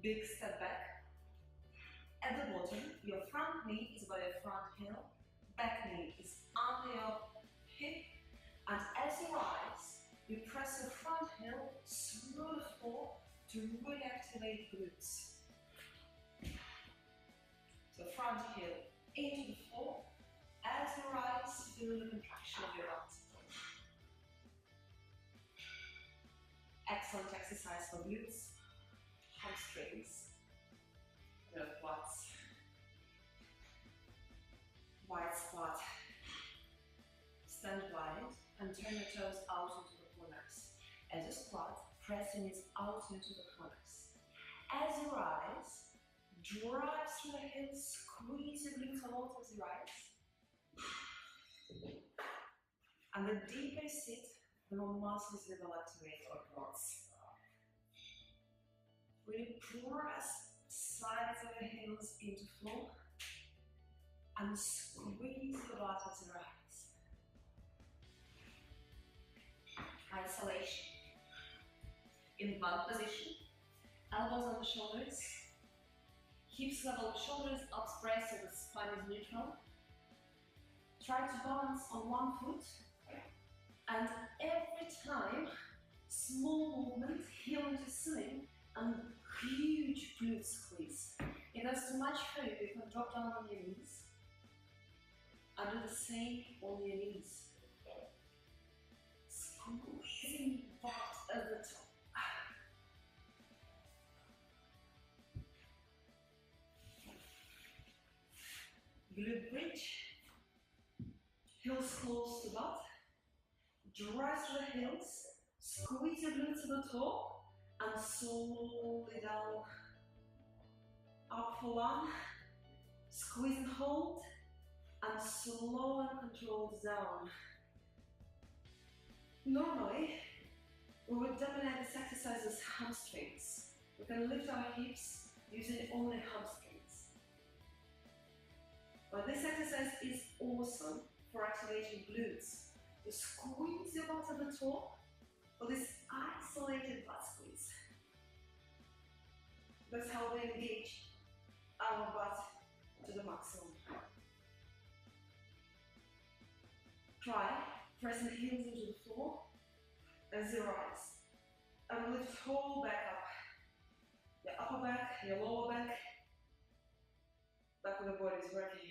big step back. At the bottom, your front knee is by your front heel, back knee is under your hip, and as you rise, you press your front heel through the floor to really activate glutes. So front heel into the floor. As you rise, feel the contraction of your butt. Excellent exercise for glutes, hamstrings, your quads. Wide squat. Stand wide and turn your toes out into the corners. As you squat, press your knees out into the corners. As you rise, drive through the hips, squeeze your glutes a lot as you rise. And the deeper you sit, the more muscles you will activate your quads. Really press sides of your heels into floor and squeeze the butt as you rise. Isolation. In bug position, elbows on the shoulders, hips level, shoulders up, press so the spine is neutral. Try to balance on one foot, and every time, small movement, heel into ceiling, and huge glute squeeze. If that's too much for you, you can drop down on your knees, and do the same on your knees. Squeezing butt at the top. Glute bridge. Heels close to butt. Drive through the heels. Squeeze your glutes to the top and slowly down. Up for one. Squeeze and hold. And slow and controlled down. Normally, we would dominate this exercise as hamstrings. We can lift our hips using only hamstrings. But this exercise is awesome for activating glutes. You squeeze your butt at the top for this isolated butt squeeze. That's how we engage our butt to the maximum. Try pressing heels into the floor as you rise. And lift whole back up. Your upper back, your lower back. Back of the body is working.